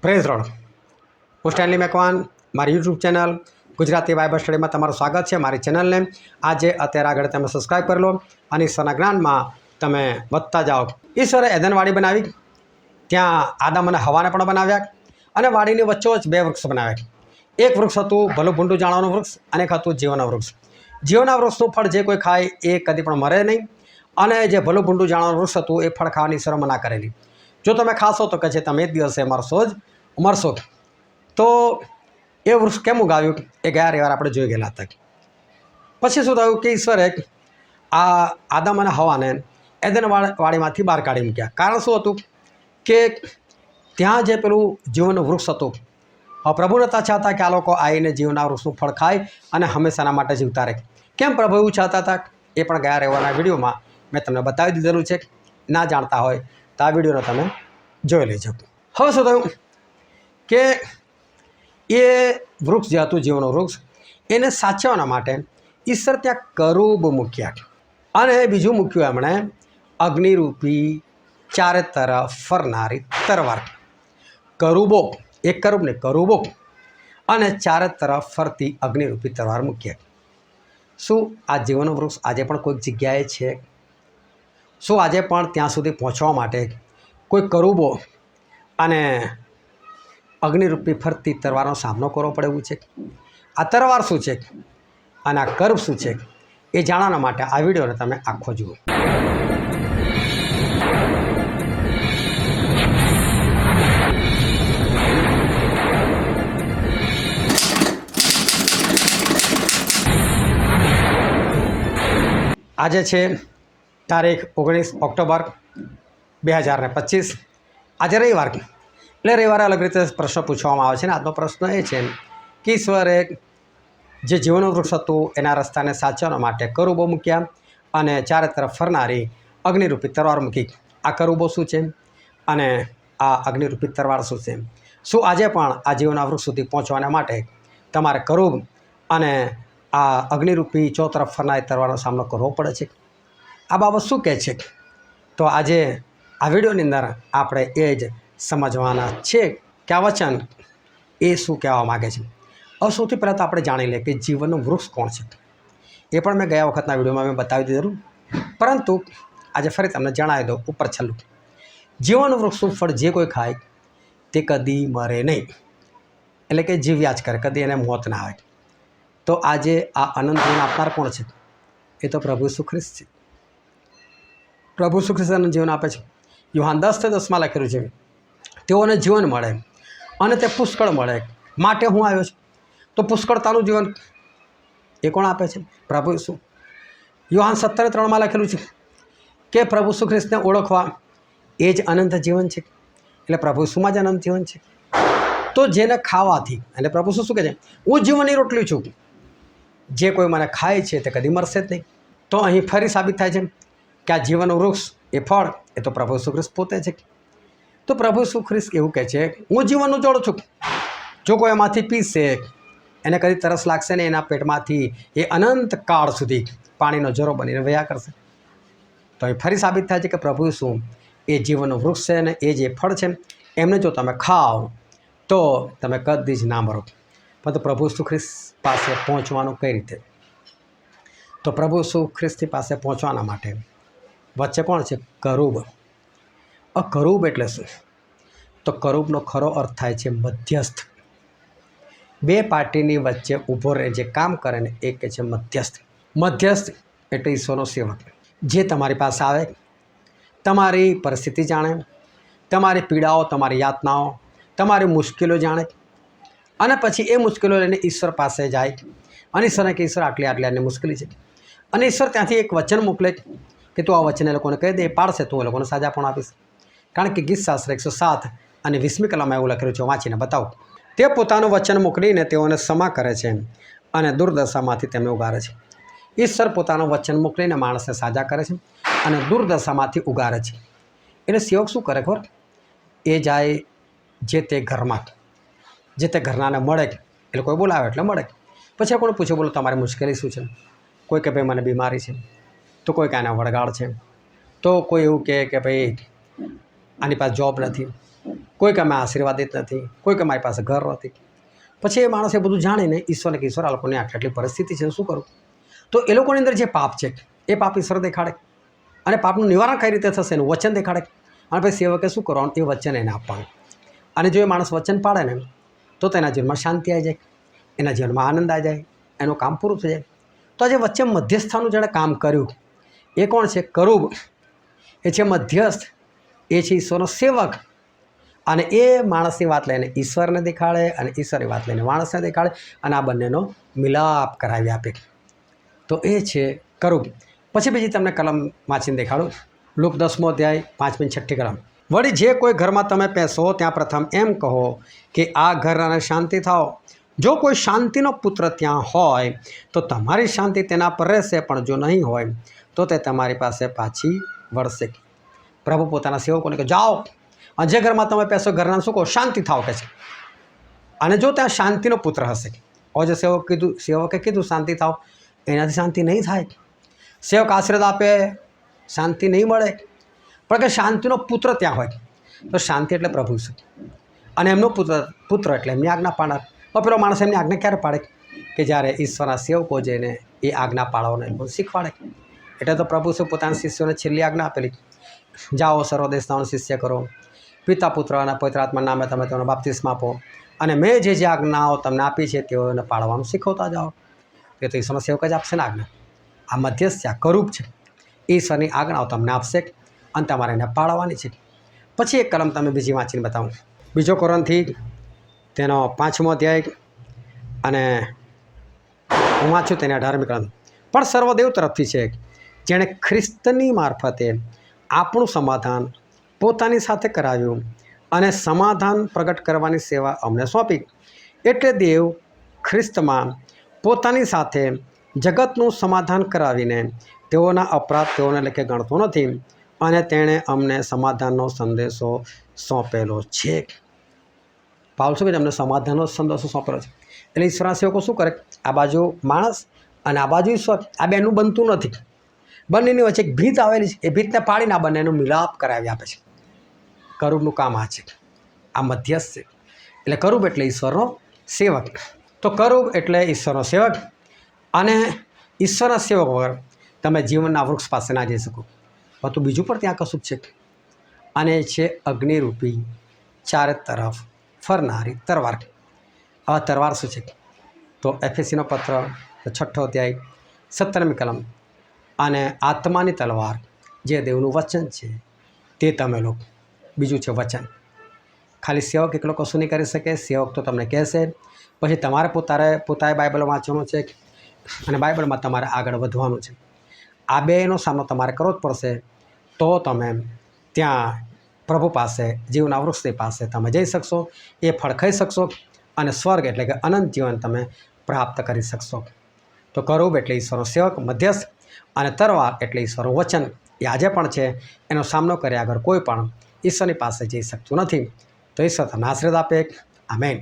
Praise road હું Stanley Macwan મારી YouTube channel Gujarati Bible સ્ટડીમાં તમારું સ્વાગત છે। મારી ચેનલને આજે અત્યારે આગળ તમે સબસ્ક્રાઈબ કરી લો અને ઈશ્વરના જ્ઞાનમાં તમે વધતા જાઓ। ઈશ્વરે એદન વાડી બનાવી, ત્યાં આદમ અને હવાને પણ બનાવ્યા અને વાડીની વચ્ચોવચ્ચ બે વૃક્ષ બનાવ્યા। એક વૃક્ષ હતું ભલું ભૂંડું જાણવાનું વૃક્ષ અને એક હતું જીવનના વૃક્ષ। જીવનના વૃક્ષનું ફળ જે કોઈ ખાય એ કદી પણ મરે નહીં, અને જે ભલું ભૂંડું જાણવાનું વૃક્ષ હતું એ ફળ ખાવાની ઈશ્વરે મના કરેલી। જો તમે ખાશો તો કહે છે તમે એક દિવસે મરશો। તો એ વૃક્ષ કેમ ઉગાવ્યું એ ગયા રવિવારે આપણે જોઈ ગયેલા હતા। પછી શું થયું કે ઈશ્વરે આ આદમ અને હવાને એદન વાડીમાંથી બહાર કાઢી મૂક્યા। કારણ શું હતું કે ત્યાં જે પેલું જીવનનું વૃક્ષ હતું, પ્રભુ નહોતા ચાહતા કે આ લોકો આવીને જીવનના વૃક્ષનું ફળ ખાય અને હંમેશાના માટે જીવતા રહે। કેમ પ્રભુ એવું ચાહતા હતા એ પણ ગયા રવિવારના વિડીયોમાં મેં તમને બતાવી દીધેલું છે। ના જાણતા હોય તો આ વિડીયોને તમે જોઈ લેજો। હવે શું થયું કે એ વૃક્ષ જે હતું જીવનનું વૃક્ષ એને સાચવવાના માટે ઈશ્વર ત્યાં કરુબ મૂક્યા, અને બીજું મૂક્યું એમણે અગ્નિરૂપી ચારે તરફ ફરનારી તરવાર। કરુબો, એક કરુબ ને કરુબો, અને ચારે તરફ ફરતી અગ્નિરૂપી તરવાર મૂક્યા। શું આ જીવનનું વૃક્ષ આજે પણ કોઈક જગ્યાએ છે? શું આજે પણ ત્યાં સુધી પહોંચવા માટે કોઈ કરુબો અને અગ્નિરૂપી ફરતી તરવારનો સામનો કરવો પડે એવું છે? આ તરવાર શું છે અને આ કર્બ શું છે એ જાણવા માટે આ વિડીયોને તમે આખો જુઓ। આજે છે તારીખ 19 ઓક્ટોબર 2025। આજે રવિવાર, એટલે રવિવારે અલગ રીતે પ્રશ્ન પૂછવામાં આવે છે, ને આજનો પ્રશ્ન એ છે કે ઈશ્વરે જે જીવનનું વૃક્ષ હતું એના રસ્તાને સાચવવા માટે કરુબો મૂક્યા અને ચારે તરફ ફરનારી અગ્નિરૂપી તરવાર મૂકી। આ કરુબો શું છે અને આ અગ્નિરૂપી તરવાર શું છે? શું આજે પણ આ જીવનના વૃક્ષ સુધી પહોંચવાના માટે તમારે કરુબ અને આ અગ્નિરૂપી ચોતરફ ફરનારી તરવારનો સામનો કરવો પડે છે? આ બાબત શું કહે છે? તો આજે આ વિડીયોની અંદર આપણે એ જ સમજવાના છે કે આ વચન એ શું કહેવા માગે છે। હવે સૌથી પહેલાં તો આપણે જાણી લઈએ કે જીવનનું વૃક્ષ કોણ છે। એ પણ મેં ગયા વખતના વિડીયોમાં મેં બતાવી દીધેલું, પરંતુ આજે ફરી તમને જણાવી દઉં ઉપર છેલ્લું। જીવનનું વૃક્ષનું ફળ જે કોઈ ખાય તે કદી મરે નહીં, એટલે કે જીવ્યા જ કરે, કદી એને મોત ના આવે। તો આજે આ અનંત જીવન આપનાર કોણ છે? એ તો પ્રભુ ઈસુ ખ્રિસ્ત છે। પ્રભુ ઈસુ ખ્રિસ્ત અનંત જીવન આપે છે। યુહાન 10:10 લખેલું છે તેઓને જીવન મળે અને તે પુષ્કળ મળે માટે હું આવ્યો છું। તો પુષ્કળતાનું જીવન એ કોણ આપે છે? પ્રભુ ઈસુ। યુહાન 17:3 લખેલું છે કે પ્રભુ ઈસુ ખ્રિસ્તને ઓળખવા એ જ અનંત જીવન છે, એટલે પ્રભુ ઈસુમાં જ અનંત જીવન છે। તો જેને ખાવાથી, એટલે પ્રભુ ઈસુ શું કહે છે? હું જીવનની રોટલી છું, જે કોઈ મને ખાય છે તે કદી મરશે જ નહીં। તો અહીં ફરી સાબિત થાય છે કે આ જીવનનું વૃક્ષ એ ફળ એ તો પ્રભુ ઈસુ ખ્રિસ્ત પોતે છે। તો પ્રભુ ઈસુ ખ્રિસ્ત એવું કહે છે હું જીવનનું જળ છું, જો કોઈ એમાંથી પીશે એને કદી તરસ લાગશે ને, એના પેટમાંથી એ અનંત કાળ સુધી પાણીનો ઝરો બનીને વહ્યા કરશે। તો અહીં ફરી સાબિત થાય છે કે પ્રભુ ઈસુ એ જીવનનું વૃક્ષ છે અને એ જે ફળ છે એમને જો તમે ખાઓ તો તમે કદી જ ના મરો। પરંતુ પ્રભુ ઈસુ ખ્રિસ્ત પાસે પહોંચવાનું કઈ રીતે? તો પ્રભુ ઈસુ ખ્રિસ્તની પાસે પહોંચવાના માટે વચ્ચે કોણ છે? કરુબ। કરુબ એટલે શું? તો કરુબનો ખરો અર્થ થાય છે મધ્યસ્થ। બે પાર્ટીની વચ્ચે ઊભો રહે જે કામ કરે ને એ કહે છે મધ્યસ્થ। મધ્યસ્થ એટલે ઈશ્વરનો સેવક, જે તમારી પાસે આવે, તમારી પરિસ્થિતિ જાણે, તમારી પીડાઓ, તમારી યાતનાઓ, તમારી મુશ્કેલો જાણે, અને પછી એ મુશ્કેલો લઈને ઈશ્વર પાસે જાય અને ઈશ્વરને કે ઈશ્વર આટલી આટલી મુશ્કેલી છે, અને ઈશ્વર ત્યાંથી એક વચન મોકલે કે તું આ વચન એ લોકોને કહી દે, એ પાડશે તો એ લોકોને સાજા પણ આપીશ। કારણ કે ગીતશાસ્ત્ર 107 અને 20મી કલમમાં એવું લખેલું છે, વાંચીને બતાવો। તે પોતાનું વચન મોકલીને તેઓને ક્ષમા કરે છે અને દુર્દશામાંથી તેમને ઉગારે છે। ઈશ્વર પોતાનું વચન મોકલીને માણસને સાજા કરે છે અને દુર્દશામાંથી ઉગારે છે। એટલે સેવક શું કરે ખબર? એ જાય જે તે ઘરમાં, જે તે ઘરનાને મળે, એટલે કોઈ બોલાવે એટલે મળે। પછી કોને પૂછે, બોલો તમારી મુશ્કેલી શું છે? કોઈ કે ભાઈ મને બીમારી છે, તો કોઈ કાંઈના વળગાડ છે, તો કોઈ એવું કહે કે ભાઈ આની પાસે જોબ નથી, કોઈક અમે આશીર્વાદિત નથી, કોઈક અમારી પાસે ઘર નથી. પછી એ માણસ એ બધું જાણીને ઈશ્વરને કે ઈશ્વર આ લોકોની આટલી પરિસ્થિતિ છે, શું કરું? તો એ લોકોની અંદર જે પાપ છે એ પાપ ઈશ્વર દેખાડે, અને પાપનું નિવારણ કઈ રીતે થશે એનું વચન દેખાડે. અને પછી સેવકે શું કરવાનું? એ વચન એને આપવાનું. અને જો એ માણસ વચન પાડે ને તો તેના જીવનમાં શાંતિ આવી જાય, એના જીવનમાં આનંદ આવી જાય, એનું કામ પૂરું થઈ જાય. તો આજે વચ્ચે મધ્યસ્થાનું જેણે કામ કર્યું એ કોણ છે? કરુબ. એ છે મધ્યસ્થ, એ છે ઈશ્વરનો સેવક. અને એ માણસની વાત લઈને ઈશ્વરને દેખાડે અને ઈશ્વરની વાત લઈને માણસને દેખાડે, અને આ બંનેનો મિલાપ કરાવી આપે. તો એ છે કરુબ. પછી બીજી તમને કલમ વાંચીને દેખાડું. લુક 10મો અધ્યાય 5મી 6ઠ્ઠી કલમ. વળી જે કોઈ ઘરમાં તમે પેસો ત્યાં પ્રથમ એમ કહો કે આ ઘરને શાંતિ થાઓ. જો કોઈ શાંતિનો પુત્ર ત્યાં હોય તો તમારી શાંતિ તેના પર રહેશે, પણ જો નહીં હોય તો તે તમારી પાસે પાછી વળશે. પ્રભુ પોતાના સેવકોને કહે જાઓ, અને જે ઘરમાં તમે પેસો ઘરના શું કહો? શાંતિ થાઓ કે છે. અને જો ત્યાં શાંતિનો પુત્ર હશે, જે સેવકે કીધું શાંતિ થાઓ, એનાથી શાંતિ નહીં થાય. સેવક આશીર્વાદ આપે, શાંતિ નહીં મળે. પણ કે શાંતિનો પુત્ર ત્યાં હોય તો શાંતિ એટલે પ્રભુ છે, અને એમનો પુત્ર એટલે એમની આજ્ઞા પાડનાર. તો પેલો માણસ એમની આજ્ઞા ક્યારે પાડે? કે જ્યારે ઈશ્વરના સેવકો જઈને એ આજ્ઞા પાડવાને એમને શીખવાડે. એટલે તો પ્રભુ શું પોતાના શિષ્યોને છેલ્લી આજ્ઞા આપેલી, જાઓ સર્વદેશનાઓને શિષ્ય કરો, પિતા પુત્ર અને પવિત્ર આત્માના નામે તમે તેનો બાપ્તિસ્મા આપો, અને મેં જે આજ્ઞાઓ તમને આપી છે તેઓને પાડવાનું શીખવતા જાઓ. એ તો ઈશ્વરના સેવક જ આપશે ને આજ્ઞા. આ મધ્યસ્થ છે, આ કરુબ છે. ઈશ્વરની આજ્ઞાઓ તમને આપશે અને તમારે એને પાળવાની છે. પછી એક કલમ તમે બીજી વાંચીને બતાવું. બીજો કોરિન્થી તેનો 5મો અધ્યાય, અને હું વાંચું તેને 18મી કલમ. પણ સર્વદેવ તરફથી છે, જેણે ખ્રિસ્તની મારફતે આપણું સમાધાન પોતાની સાથે કરાવ્યું અને સમાધાન પ્રગટ કરવાની સેવા અમને સોંપી. એટલે દેવ ખ્રિસ્તમાં પોતાની સાથે જગતનું સમાધાન કરાવીને તેઓના અપરાધ તેઓને લેખે ગણતો નથી, અને તેણે અમને સમાધાનનો સંદેશો સોંપેલો છે. પાઉલ શું કહે છે? અમને સમાધાનનો સંદેશો સોંપેલો છે. એટલે ઈશ્વરના સેવકો શું કરે? આ બાજુ માણસ અને આ બાજુ ઈશ્વર, આ બેનું બનતું નથી. બંનેની વચ્ચે એક ભીત આવેલી છે. એ ભીતને પાડીને આ બંનેનો મિલાપ કરાવી આપે છે. કરુબનું કામ આ છે, આ મધ્યસ્થ છે. એટલે કરુબ એટલે ઈશ્વરનો સેવક. તો કરુબ એટલે ઈશ્વરનો સેવક. અને ઈશ્વરના સેવક વગર તમે જીવનના વૃક્ષ પાસે ના જઈ શકો. પરંતુ બીજું પણ ત્યાં કશું છે, અને એ છે અગ્નિરૂપી ચારે તરફ ફરનારી તરવાર. આ તરવાર શું છે? તો એફએસીનો પત્ર 6ઠ્ઠો અધ્યાય 17મી કલમ. અને આત્માની તલવાર જે દેવનું વચન છે તે તમે લો. બીજું છે વચન. ખાલી સેવક એકલો કશું નહીં કરી શકે. સેવક તો તમને કહેશે, પછી તમારે પોતાએ બાઇબલ વાંચવાનું છે, અને બાઇબલમાં તમારે આગળ વધવાનું છે. આ બેનો સામનો તમારે કરવો જ પડશે. તો તમે ત્યાં પ્રભુ પાસે, જીવના વૃક્ષની પાસે તમે જઈ શકશો, એ ફળ ખાઈ શકશો, અને સ્વર્ગ એટલે કે અનંત જીવન તમે પ્રાપ્ત કરી શકશો. તો કરુબ એટલે ઈશ્વરનો સેવક, મધ્યસ્થ, અને તરવાર એટલે ઈશ્વરનું વચન. એ આજે પણ છે. એનો સામનો કર્યા આગળ કોઈ પણ ઈશ્વરની પાસે જઈ શકતું નથી. તો ઈશ્વર તમને આશીર્વાદ આપે. આમેન.